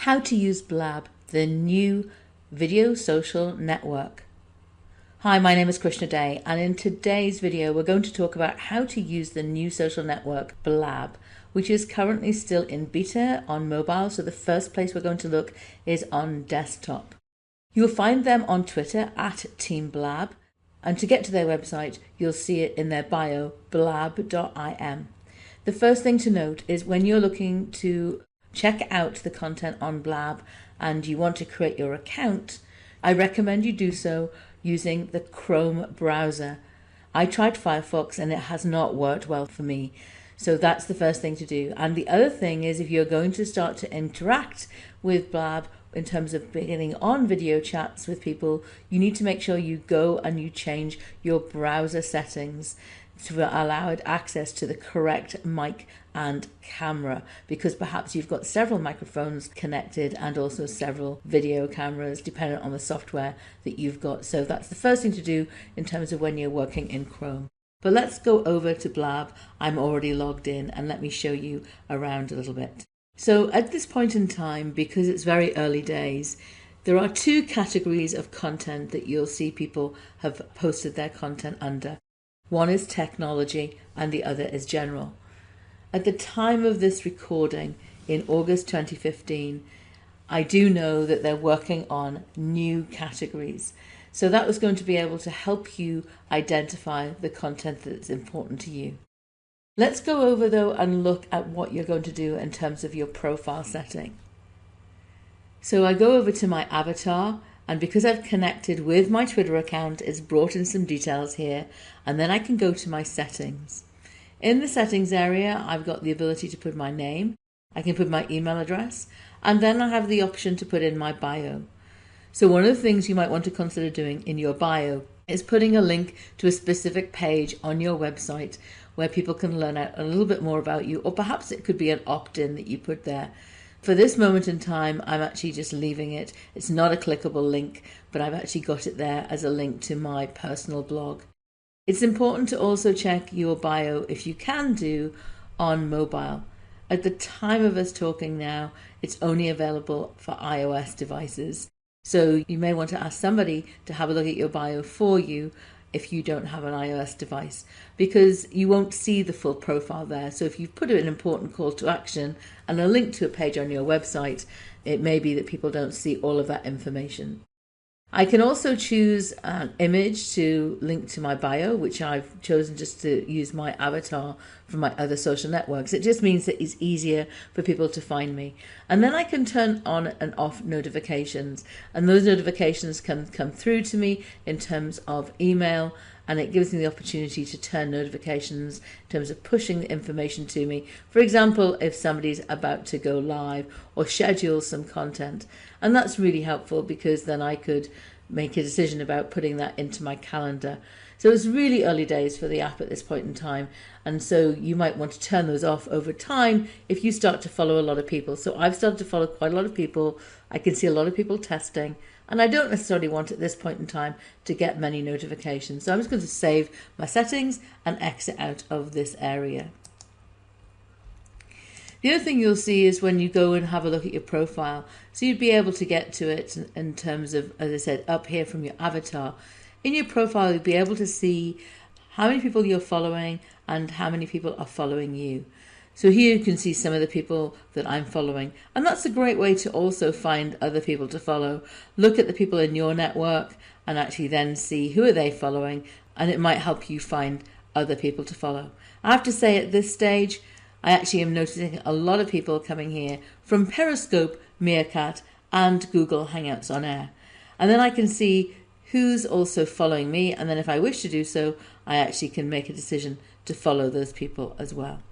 How to use Blab, the new video social network. Hi, my name is Krishna Day, and in today's video we're going to talk about how to use the new social network Blab, which is currently still in beta on mobile. So the first place we're going to look is on desktop. You'll find them on Twitter at Team Blab, and to get to their website you'll see it in their bio, Blab.im. The first thing to note is when you're looking to check out the content on Blab and you want to create your account, I recommend you do so using the Chrome browser. I tried Firefox and it has not worked well for me. So that's the first thing to do. And the other thing is, if you're going to start to interact with Blab in terms of beginning on video chats with people, you need to make sure you go and you change your browser settings to allow it access to the correct mic and camera, because perhaps you've got several microphones connected and also several video cameras dependent on the software that you've got. So that's the first thing to do in terms of when you're working in Chrome. But let's go over to Blab. I'm already logged in, and let me show you around a little bit. So at this point in time, because it's very early days, there are two categories of content that you'll see people have posted their content under. One is technology and the other is general. At the time of this recording in August 2015, I do know that they're working on new categories. So that was going to be able to help you identify the content that's important to you. Let's go over though and look at what you're going to do in terms of your profile setting. So I go over to my avatar, and because I've connected with my Twitter account, it's brought in some details here, and then I can go to my settings. In the settings area, I've got the ability to put my name, I can put my email address, and then I have the option to put in my bio. So one of the things you might want to consider doing in your bio is putting a link to a specific page on your website where people can learn out a little bit more about you, or perhaps it could be an opt-in that you put there. For this moment in time, I'm actually just leaving it. It's not a clickable link, but I've actually got it there as a link to my personal blog. It's important to also check your bio, if you can do, on mobile. At the time of us talking now, it's only available for iOS devices. So you may want to ask somebody to have a look at your bio for you if you don't have an iOS device, because you won't see the full profile there. So if you've put an important call to action and a link to a page on your website, it may be that people don't see all of that information. I can also choose an image to link to my bio, which I've chosen just to use my avatar from my other social networks. It just means that it's easier for people to find me. And then I can turn on and off notifications, and those notifications can come through to me in terms of email, and it gives me the opportunity to turn notifications in terms of pushing the information to me. For example, if somebody's about to go live or schedule some content. And that's really helpful, because then I could make a decision about putting that into my calendar. So it's really early days for the app at this point in time. And so you might want to turn those off over time if you start to follow a lot of people. So I've started to follow quite a lot of people. I can see a lot of people testing. And I don't necessarily want at this point in time to get many notifications. So I'm just going to save my settings and exit out of this area. The other thing you'll see is when you go and have a look at your profile, so you'd be able to get to it in terms of, as I said, up here from your avatar. In your profile, you'll be able to see how many people you're following and how many people are following you. So here you can see some of the people that I'm following, and that's a great way to also find other people to follow. Look at the people in your network and actually then see who are they following, and it might help you find other people to follow. I have to say, at this stage, I actually am noticing a lot of people coming here from Periscope, Meerkat, and Google Hangouts on Air. And then I can see who's also following me, and then if I wish to do so, I actually can make a decision to follow those people as well.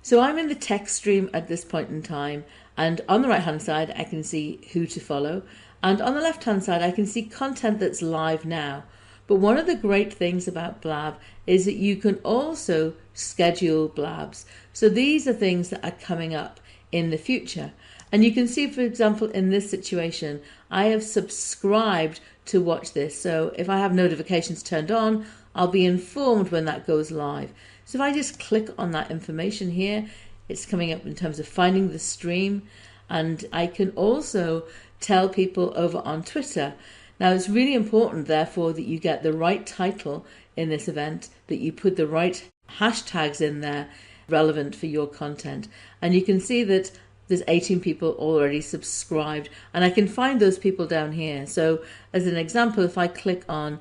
So I'm in the text stream at this point in time, and on the right hand side I can see who to follow, and on the left hand side I can see content that's live now. But one of the great things about Blab is that you can also schedule Blabs. So these are things that are coming up in the future. And you can see, for example, in this situation, I have subscribed to watch this. So if I have notifications turned on, I'll be informed when that goes live. So if I just click on that information here, it's coming up in terms of finding the stream. And I can also tell people over on Twitter. Now, it's really important, therefore, that you get the right title in this event, that you put the right hashtags in there relevant for your content. And you can see that there's 18 people already subscribed, and I can find those people down here. So as an example, if I click on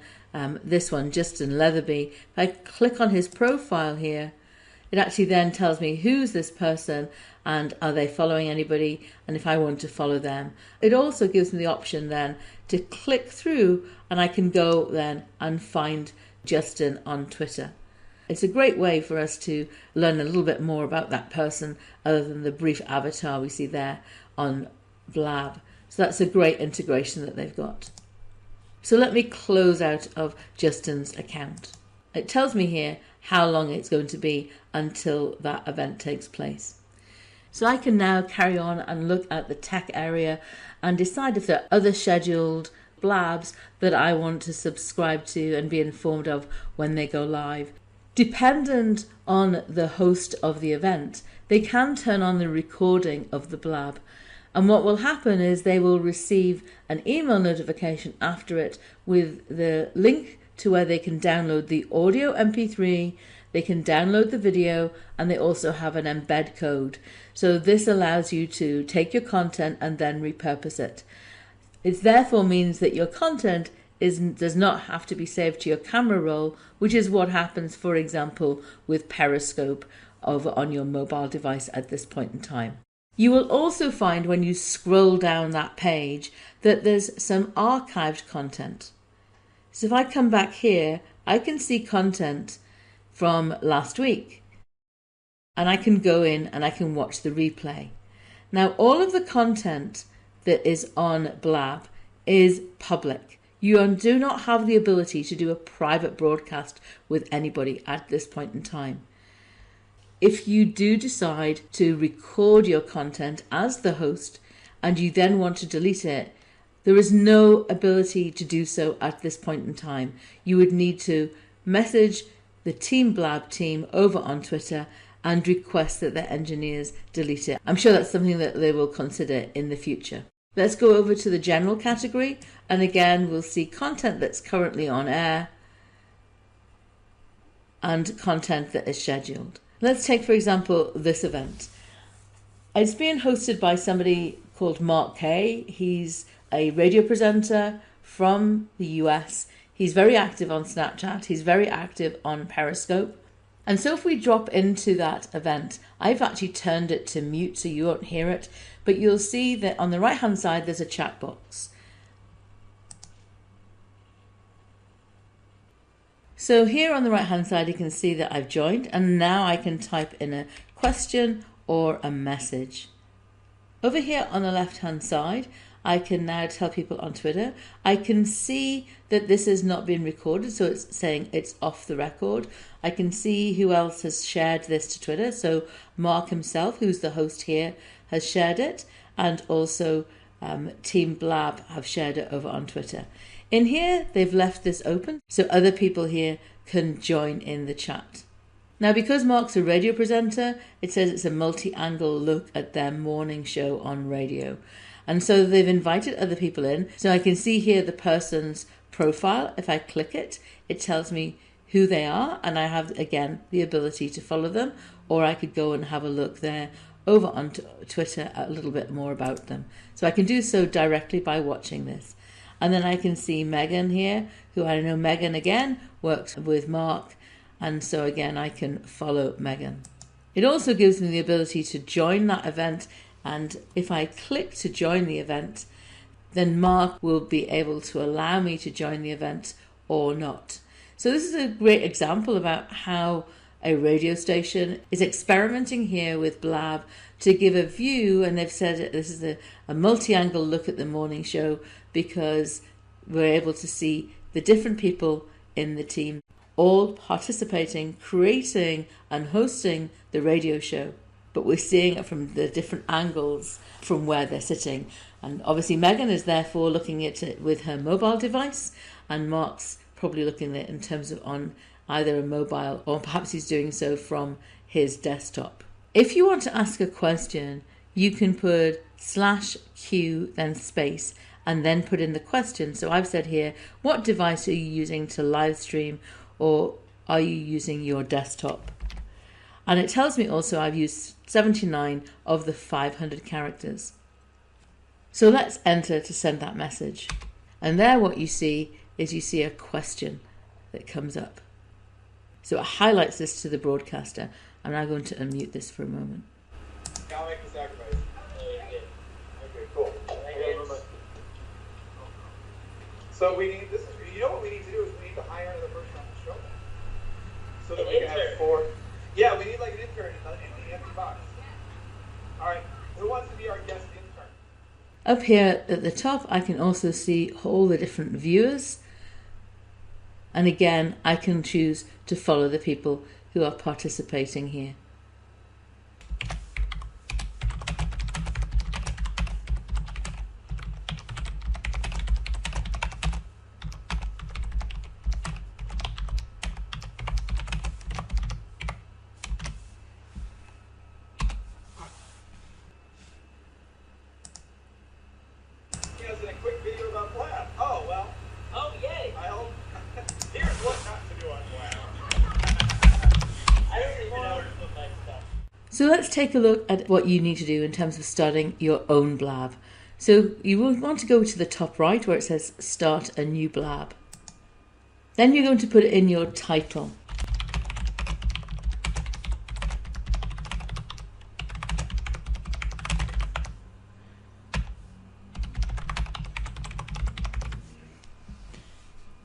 this one, Justin Leatherby, if I click on his profile here, it actually then tells me who's this person and are they following anybody, and if I want to follow them. It also gives me the option then to click through, and I can go then and find Justin on Twitter. It's a great way for us to learn a little bit more about that person other than the brief avatar we see there on Blab. So that's a great integration that they've got. So let me close out of Justin's account. It tells me here how long it's going to be until that event takes place. So I can now carry on and look at the tech area and decide if there are other scheduled blabs that I want to subscribe to and be informed of when they go live. Dependent on the host of the event, they can turn on the recording of the blab. And what will happen is they will receive an email notification after it with the link to where they can download the audio MP3, they can download the video, and they also have an embed code. So this allows you to take your content and then repurpose it. It therefore means that your content does not have to be saved to your camera roll, which is what happens, for example, with Periscope over on your mobile device at this point in time. You will also find when you scroll down that page that there's some archived content. So if I come back here, I can see content from last week, and I can go in and I can watch the replay. Now, all of the content that is on Blab is public. You do not have the ability to do a private broadcast with anybody at this point in time. If you do decide to record your content as the host and you then want to delete it, there is no ability to do so at this point in time. You would need to message the Team Blab team over on Twitter and request that their engineers delete it. I'm sure that's something that they will consider in the future. Let's go over to the general category, and again we'll see content that's currently on air and content that is scheduled. Let's take, for example, this event. It's being hosted by somebody called Mark Kay. He's a radio presenter from the US. He's very active on Snapchat. He's very active on Periscope. And so if we drop into that event, I've actually turned it to mute so you won't hear it, but you'll see that on the right hand side there's a chat box. So here on the right hand side you can see that I've joined, and now I can type in a question or a message. Over here on the left hand side I can now tell people on Twitter. I can see that this has not been recorded, so it's saying it's off the record. I can see who else has shared this to Twitter. So Mark himself, who's the host here, has shared it, and also Team Blab have shared it over on Twitter. In here, they've left this open so other people here can join in the chat. Now, because Mark's a radio presenter, it says it's a multi-angle look at their morning show on radio. And so they've invited other people in. So I can see here the person's profile. If I click it, it tells me who they are, and I have, again, the ability to follow them, or I could go and have a look there over on Twitter a little bit more about them. So I can do so directly by watching this. And then I can see Megan here, who I know Megan, again, works with Mark, and so again I can follow Megan. It also gives me the ability to join that event, and if I click to join the event, then Mark will be able to allow me to join the event or not. So this is a great example about how a radio station is experimenting here with Blab to give a view, and they've said this is a multi-angle look at the morning show because we're able to see the different people in the team all participating, creating and hosting the radio show. But we're seeing it from the different angles from where they're sitting. And obviously Megan is therefore looking at it with her mobile device, and Mark's probably looking at it in terms of on either a mobile, or perhaps he's doing so from his desktop. If you want to ask a question, you can put /Q, then space, and then put in the question. So I've said here, what device are you using to live stream, or are you using your desktop? And it tells me also I've used 79 of the 500 characters. So let's enter to send that message. And there what you see is a question that comes up. So it highlights this to the broadcaster. I'm now going to unmute this for a moment. I'll make the sacrifice. Okay, cool. So we need, what we need to do is we need to hire another person on the show. So that we can have 4. Yeah, we need like an intern in the empty box. All right, who wants to be our guest intern? Up here at the top, I can also see all the different viewers. And again, I can choose to follow the people who are participating here. A quick video about Blab. Oh, well. Oh, yay. I hope. Here's what not to do on Blab. I don't even know where to put my stuff. So let's take a look at what you need to do in terms of starting your own Blab. So you will want to go to the top right where it says start a new Blab. Then you're going to put in your title.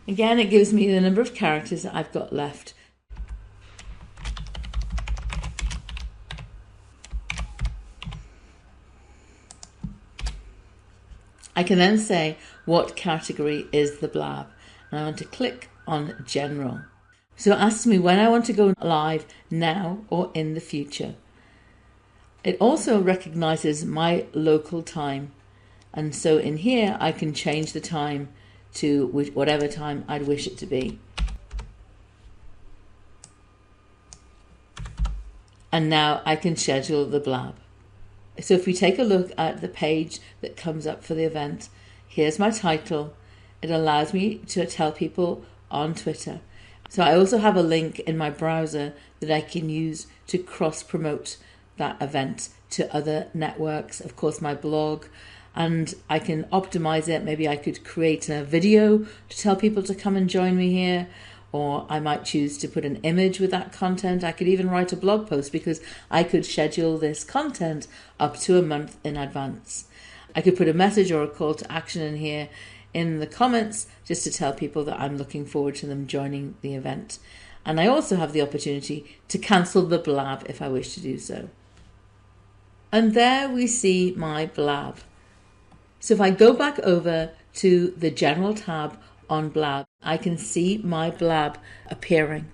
Again, it gives me the number of characters that I've got left. I can then say what category is the Blab, and I want to click on General. So it asks me when I want to go live, now or in the future. It also recognizes my local time, and so in here I can change the time to whatever time I'd wish it to be. And now I can schedule the Blab. So if we take a look at the page that comes up for the event, here's my title. It allows me to tell people on Twitter. So I also have a link in my browser that I can use to cross-promote that event to other networks, of course my blog, and I can optimize it. Maybe I could create a video to tell people to come and join me here, or I might choose to put an image with that content. I could even write a blog post because I could schedule this content up to a month in advance. I could put a message or a call to action in here in the comments just to tell people that I'm looking forward to them joining the event. And I also have the opportunity to cancel the Blab if I wish to do so. And there we see my Blab. So if I go back over to the General tab on Blab, I can see my Blab appearing.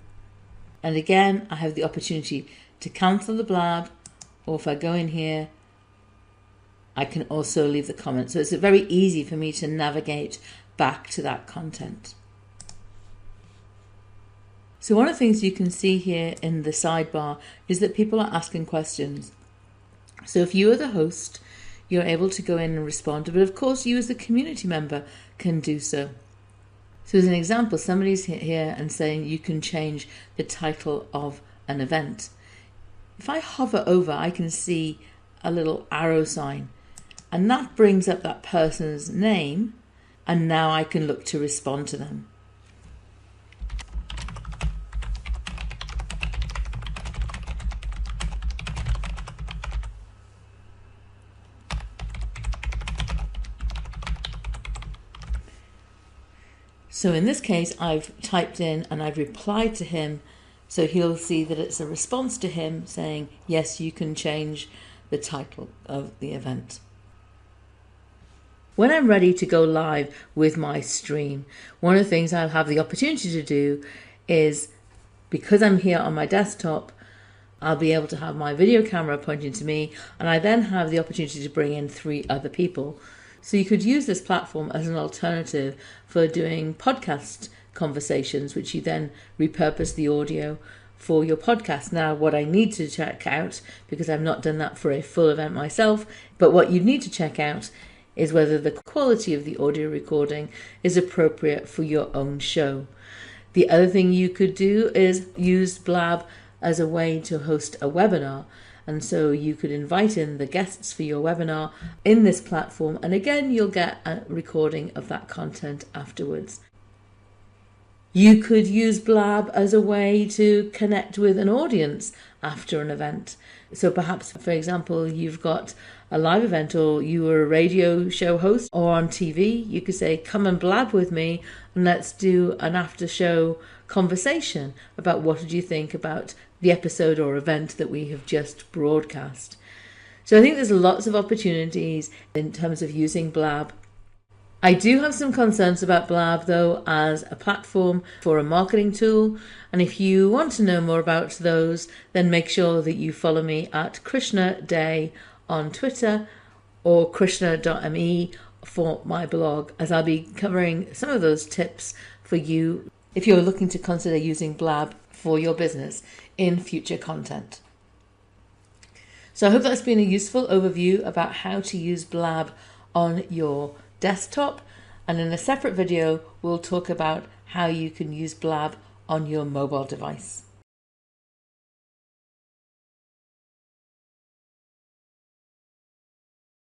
And again, I have the opportunity to cancel the Blab, or if I go in here, I can also leave the comment. So it's very easy for me to navigate back to that content. So one of the things you can see here in the sidebar is that people are asking questions. So if you are the host, you're able to go in and respond, but of course you as the community member can do so. So as an example, somebody's here and saying you can change the title of an event. If I hover over, I can see a little arrow sign, and that brings up that person's name, and now I can look to respond to them. So in this case, I've typed in and I've replied to him, so he'll see that it's a response to him saying, yes, you can change the title of the event. When I'm ready to go live with my stream, one of the things I'll have the opportunity to do is, because I'm here on my desktop, I'll be able to have my video camera pointing to me, and I then have the opportunity to bring in 3 other people. So you could use this platform as an alternative for doing podcast conversations, which you then repurpose the audio for your podcast. Now, what I need to check out, because I've not done that for a full event myself, but what you need to check out is whether the quality of the audio recording is appropriate for your own show. The other thing you could do is use Blab as a way to host a webinar. And so you could invite in the guests for your webinar in this platform. And again, you'll get a recording of that content afterwards. You could use Blab as a way to connect with an audience after an event. So perhaps, for example, you've got a live event, or you were a radio show host or on TV. You could say, come and blab with me and let's do an after show conversation about what did you think about the episode or event that we have just broadcast. So I think there's lots of opportunities in terms of using Blab. I do have some concerns about Blab, though, as a platform for a marketing tool. And if you want to know more about those, then make sure that you follow me at Krishna Day on Twitter or Krishna.me for my blog, as I'll be covering some of those tips for you if you're looking to consider using Blab for your business in future content. So I hope that's been a useful overview about how to use Blab on your desktop, and in a separate video we'll talk about how you can use Blab on your mobile device.